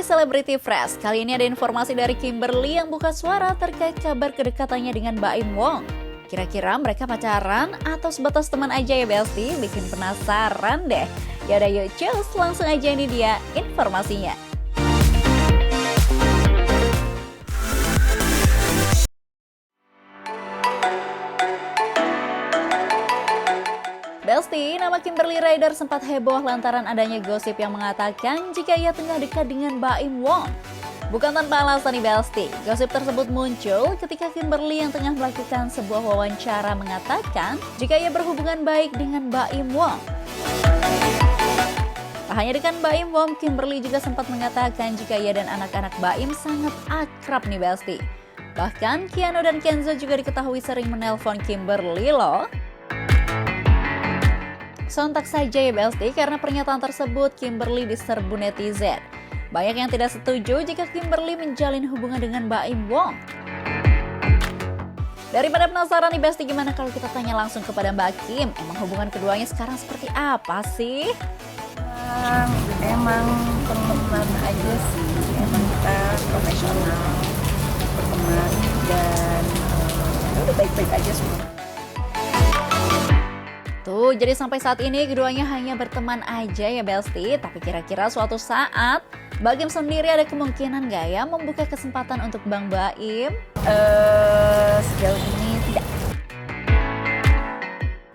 di Celebrity Fresh. Kali ini ada informasi dari Kimberly yang buka suara terkait kabar kedekatannya dengan Baim Wong. Kira-kira mereka pacaran atau sebatas teman aja ya Besti? Bikin penasaran deh. Yaudah yuk cus, langsung aja ini dia informasinya. Besti, nama Kimberly Ryder sempat heboh lantaran adanya gosip yang mengatakan jika ia tengah dekat dengan Baim Wong. Bukan tanpa alasan nih Besti, gosip tersebut muncul ketika Kimberly yang tengah melakukan sebuah wawancara mengatakan jika ia berhubungan baik dengan Baim Wong. Tak hanya dengan Baim Wong, Kimberly juga sempat mengatakan jika ia dan anak-anak Baim sangat akrab nih Besti. Bahkan Keanu dan Kenzo juga diketahui sering menelpon Kimberly loh. Sontak saja ya Besti, karena pernyataan tersebut Kimberly diserbu netizen. Banyak yang tidak setuju jika Kimberly menjalin hubungan dengan Baim Wong. Daripada penasaran nih Besti, gimana kalau kita tanya langsung kepada Mbak Kim, emang hubungan keduanya sekarang seperti apa sih? Emang teman aja sih, emang kita profesional, berteman, dan udah baik-baik aja semua. Tuh, jadi sampai saat ini keduanya hanya berteman aja ya Besti. Tapi kira-kira suatu saat Mbak Kim sendiri ada kemungkinan gak ya membuka kesempatan untuk Bang Baim? Sejauh ini tidak.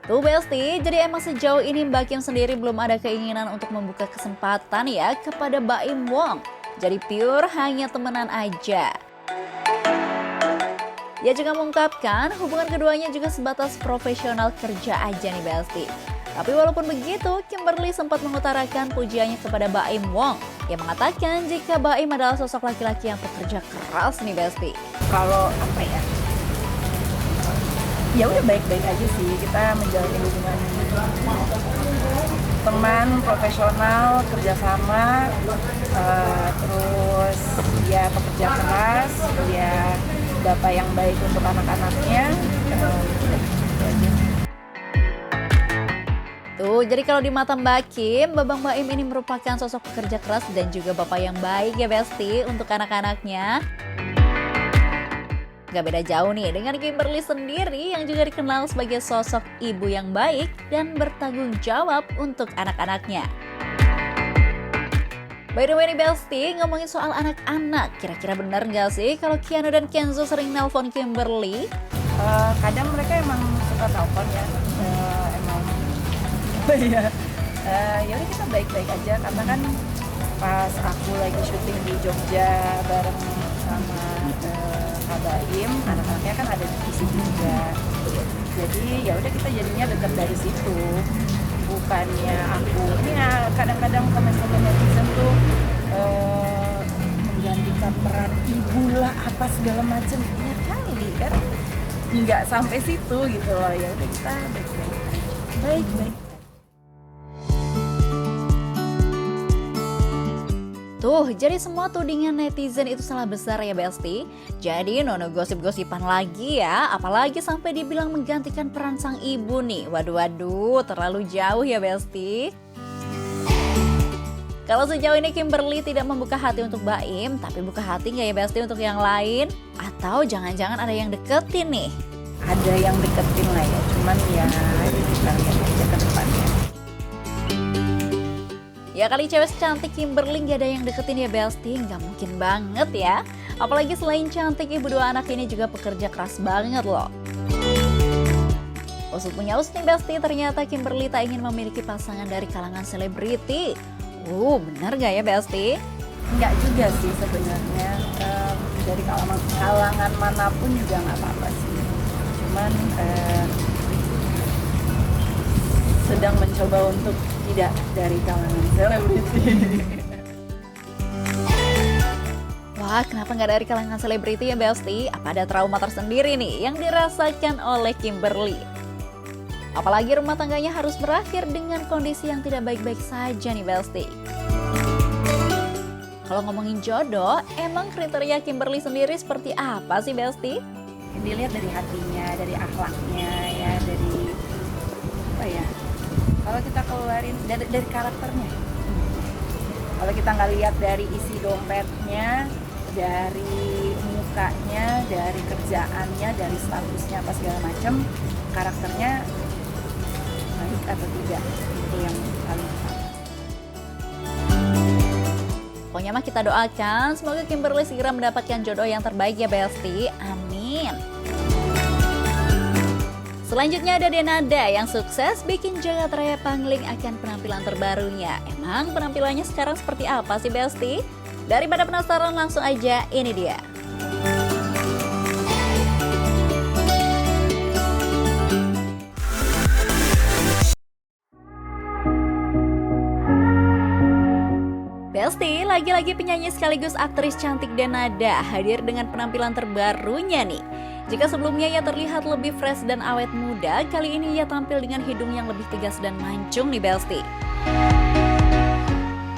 Tuh Besti, jadi emang sejauh ini Mbak Kim sendiri belum ada keinginan untuk membuka kesempatan ya kepada Baim Wong. Jadi pure hanya temenan aja. Ia juga mengungkapkan hubungan keduanya juga sebatas profesional kerja aja nih Besti. Tapi walaupun begitu, Kimberly sempat mengutarakan pujiannya kepada Baim Wong. Ia mengatakan jika Baim adalah sosok laki-laki yang pekerja keras nih Besti. Kalau apa ya udah baik-baik aja sih, kita menjalin hubungan teman, profesional, kerjasama, terus dia pekerja keras, dia bapak yang baik untuk anak-anaknya. Tuh, jadi kalau di mata Mbak Kim, Babang Baim ini merupakan sosok pekerja keras dan juga bapak yang baik ya Besti untuk anak-anaknya. Gak beda jauh nih dengan Kimberly sendiri yang juga dikenal sebagai sosok ibu yang baik dan bertanggung jawab untuk anak-anaknya. By the way nih Besti, ngomongin soal anak-anak, kira-kira bener gak sih kalau Keanu dan Kenzo sering nelpon Kimberly? Kadang mereka emang suka telepon ya, emang ya udah kita baik-baik aja karena kan pas aku lagi syuting di Jogja bareng sama Kak Baim, anak-anaknya kan ada di sini juga. Jadi ya udah kita jadinya dekat dari situ. Bukannya aku ya kadang-kadang komen-komen netizen tuh menggantikan peran ibu lah apa segala macam ya kali kan nggak sampai situ gitu loh, ya udah kita baik-baik. Tuh, jadi semua tudingan netizen itu salah besar ya Besti. Jadi nono gosip-gosipan lagi ya, apalagi sampai dibilang menggantikan peran sang ibu nih. Waduh, terlalu jauh ya Besti. Kalau sejauh ini Kimberly tidak membuka hati untuk Baim, tapi buka hati nggak ya Besti untuk yang lain? Atau jangan-jangan ada yang deketin nih? Ada yang deketin lah ya, cuman ya kita lihat aja ke depannya. Ya kali cewek cantik Kimberly gak ada yang deketin ya Besti, nggak mungkin banget ya. Apalagi selain cantik, ibu dua anak ini juga pekerja keras banget loh. Usut punya usut nih Besti, ternyata Kimberly tak ingin memiliki pasangan dari kalangan selebriti. Bener gak ya Besti? Enggak juga sih sebenarnya, dari kalangan manapun juga nggak apa-apa sih. Cuman sedang mencoba untuk tidak dari kalangan selebriti. Wah, kenapa nggak dari kalangan selebriti ya Besti? Apa ada trauma tersendiri nih yang dirasakan oleh Kimberly? Apalagi rumah tangganya harus berakhir dengan kondisi yang tidak baik-baik saja nih Besti. Kalau ngomongin jodoh, emang kriteria Kimberly sendiri seperti apa sih Besti? Dilihat dari hatinya, dari akhlaknya ya, dari apa ya? Kalau kita keluarin dari karakternya, Kalau kita nggak lihat dari isi dompetnya, dari mukanya, dari kerjaannya, dari statusnya apa segala macam, karakternya baik atau tidak, itu yang paling utama. Pokoknya mah kita doakan semoga Kimberly segera mendapatkan jodoh yang terbaik ya Besti. Amin. Selanjutnya ada Denada yang sukses bikin jagat raya pangling akan penampilan terbarunya. Emang penampilannya sekarang seperti apa sih Besti? Daripada penasaran langsung aja ini dia. Besti, lagi-lagi penyanyi sekaligus aktris cantik Denada hadir dengan penampilan terbarunya nih. Jika sebelumnya ia terlihat lebih fresh dan awet muda, kali ini ia tampil dengan hidung yang lebih tegas dan mancung nih Besti.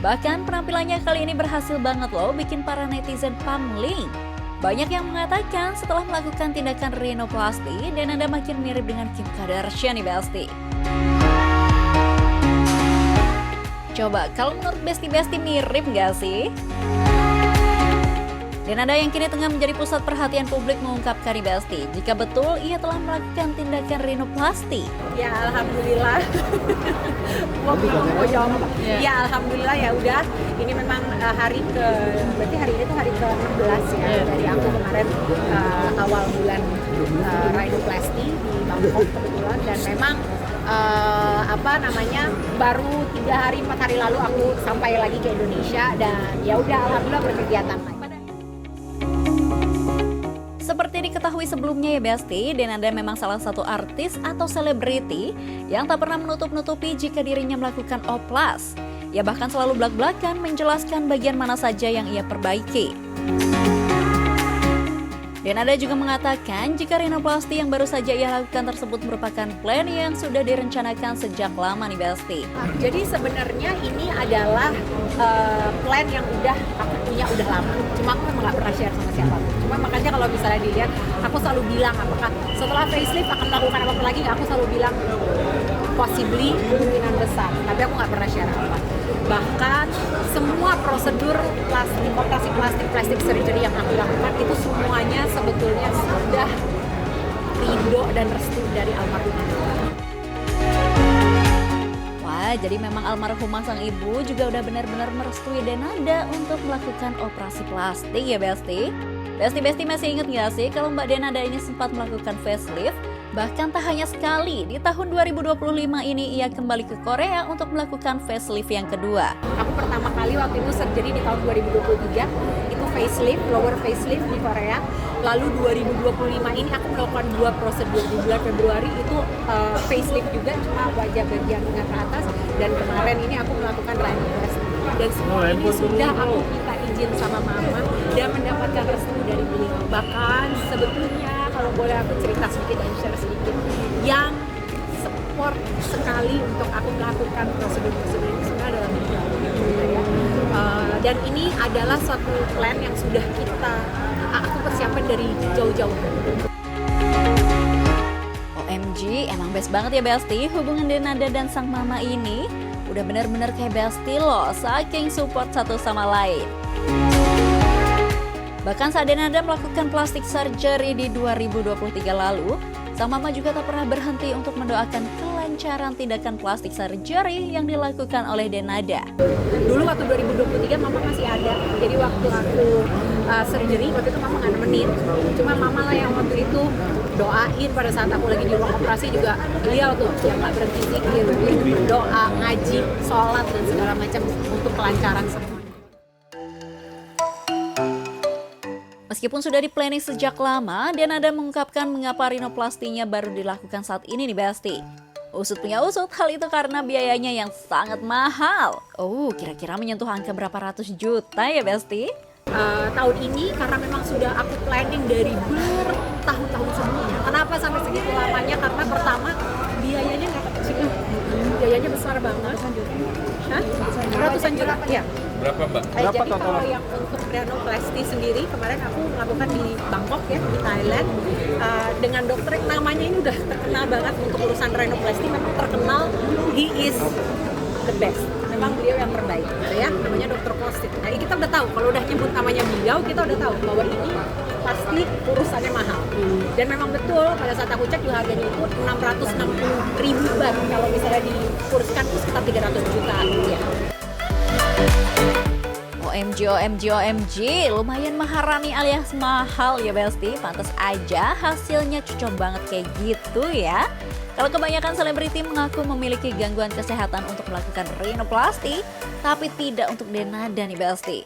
Bahkan penampilannya kali ini berhasil banget loh bikin para netizen pangling. Banyak yang mengatakan setelah melakukan tindakan rinoplasti, Denada makin mirip dengan Kim Kardashian nih Besti. Coba, kalau menurut Besti-Besti mirip nggak sih? Denada yang kini tengah menjadi pusat perhatian publik mengungkapkan nih Besti, jika betul ia telah melakukan tindakan rinoplasti. Ya alhamdulillah. Mau jawab apa? Ya alhamdulillah ya udah. Ini memang berarti hari ini tuh hari ke-16 ya dari aku kemarin awal bulan rinoplasti di Bangkok kebetulan, dan memang baru 3 hari 4 hari lalu aku sampai lagi ke Indonesia, dan ya udah alhamdulillah berkegiatan lagi. Seperti diketahui sebelumnya ya Besti, Denada memang salah satu artis atau selebriti yang tak pernah menutup-nutupi jika dirinya melakukan oplas. Ia bahkan selalu belak-belakan menjelaskan bagian mana saja yang ia perbaiki. Denada juga mengatakan jika rinoplasti yang baru saja ia lakukan tersebut merupakan plan yang sudah direncanakan sejak lama nih Besti. Jadi sebenarnya ini adalah plan yang aku punya udah lama. Cuma aku memang gak pernah share sama siapapun. Cuma makanya kalau misalnya dilihat, aku selalu bilang apakah setelah facelift akan melakukan apa lagi, aku selalu bilang possibly kemungkinan besar. Tapi aku gak pernah share apa. Bahkan semua prosedur operasi plastik surgery yang aku lakukan itu semuanya sebetulnya sudah ridho dan restu dari almarhumah. Wah, jadi memang almarhumah sang ibu juga udah benar-benar merestui Denada untuk melakukan operasi plastik ya Besti. Besti masih ingat gak sih kalau Mbak Denada ini sempat melakukan facelift? Bahkan tak hanya sekali, di tahun 2025 ini ia kembali ke Korea untuk melakukan facelift yang kedua. Aku pertama kali waktu itu surgery di tahun 2023, itu facelift, lower facelift di Korea. Lalu 2025 ini aku melakukan 2 prosedur di bulan Februari, itu facelift juga, cuma wajah bagian tengah ke atas. Dan kemarin ini aku melakukan rhinoplasty. Dan semua ini sudah aku minta izin sama mama dan mendapatkan restu dari beliau. Bahkan sebetulnya kalau boleh aku cerita sedikit dan share sedikit, yang support sekali untuk aku melakukan prosedur-prosedur ini sebenarnya adalah beliau. Dan ini adalah suatu plan yang sudah aku persiapkan dari jauh-jauh. OMG, emang best banget ya Besti, hubungan Denada dan sang mama ini udah bener-bener kayak Besti loh, saking support satu sama lain. Bahkan saat Denada melakukan plastik surgery di 2023 lalu, sang mama juga tak pernah berhenti untuk mendoakan kelancaran tindakan plastik surgery yang dilakukan oleh Denada. Dulu waktu 2023 mama masih ada, jadi waktu aku surgery, waktu itu mama nggak nemenin, cuma mama lah yang waktu itu doain pada saat aku lagi di ruang operasi juga, beliau tuh yang nggak berhenti zikir, berdoa, ngaji, sholat dan segala macam untuk kelancaran semua. Meskipun sudah di-planning sejak lama, Denada mengungkapkan mengapa rinoplastinya baru dilakukan saat ini nih Besti. Usut punya usut, hal itu karena biayanya yang sangat mahal. Oh, kira-kira menyentuh angka berapa ratus juta ya Besti? Tahun ini karena memang sudah aku planning dari bertahun-tahun sebelumnya. Kenapa sampai segitu lamanya? Karena pertama biayanya nggak kecil, biayanya besar banget. Ratusan juta. Ya. Berapa Mbak? Jadi kalau yang untuk rhinoplasty sendiri kemarin aku melakukan di Bangkok ya, di Thailand, dengan dokter yang namanya ini udah terkenal banget untuk urusan rhinoplasty, memang terkenal, he is the best. memang beliau yang terbaik gitu ya, namanya Dr. Kosit. Nah kita udah tahu, kalau udah nyebut namanya beliau, kita udah tahu bahwa ini pasti urusannya mahal. Dan memang betul, pada saat aku cek juga harganya itu 660.000 baht, kalau misalnya dikurskan itu sekitar 300 juta rupiah. OMG, OMG, OMG, lumayan Maharani alias mahal ya Besti. Pantas aja hasilnya cocok banget kayak gitu ya. Kalau kebanyakan selebriti mengaku memiliki gangguan kesehatan untuk melakukan rinoplasti, tapi tidak untuk denada nih Besti.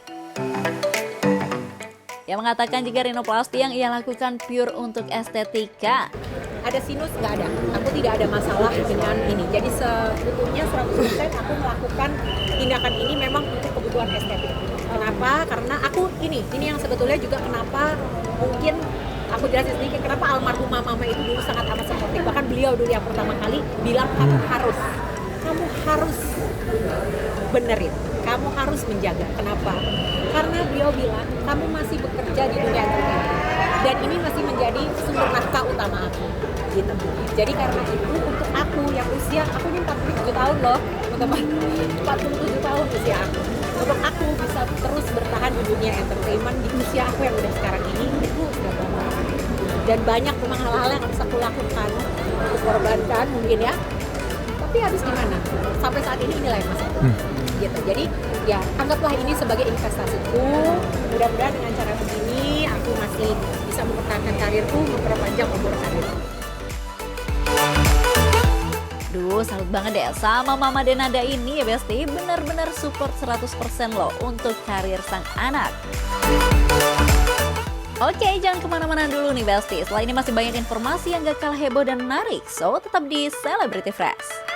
Yang mengatakan jika rinoplasti yang ia lakukan pure untuk estetika. Ada sinus nggak ada, aku tidak ada masalah dengan ini. Jadi sebetulnya 100% aku melakukan tindakan ini memang untuk kebutuhan estetik. Kenapa? Karena aku ini yang sebetulnya juga kenapa mungkin aku jelasin sedikit kenapa almarhumah mama itu dulu sangat amat sportif. Bahkan beliau dulu yang pertama kali bilang kamu harus benerin, kamu harus menjaga. Kenapa? Karena beliau bilang kamu masih bekerja di dunia entertainment dan ini masih menjadi sumber nafkah utama aku. Gitu. Jadi karena itu untuk aku yang usia aku ini 47 tahun loh teman-teman, 47 tahun usia aku, untuk aku bisa terus bertahan di dunia entertainment di usia aku yang udah sekarang ini itu udah banget. Dan banyak memang hal-hal yang harus aku lakukan, aku korbankan mungkin ya, tapi harus gimana, sampai saat ini inilah yang masih gitu. Jadi ya anggaplah ini sebagai investasiku, mudah-mudahan dengan cara begini aku masih bisa mempertahankan karirku, memperpanjang umur karirku. Duh, salut banget deh sama Mama Denada ini ya Besti, benar-benar support 100% loh untuk karir sang anak. Oke, jangan kemana-mana dulu nih Besti, setelah ini masih banyak informasi yang gak kalah heboh dan menarik, so tetap di Celebrity Fresh.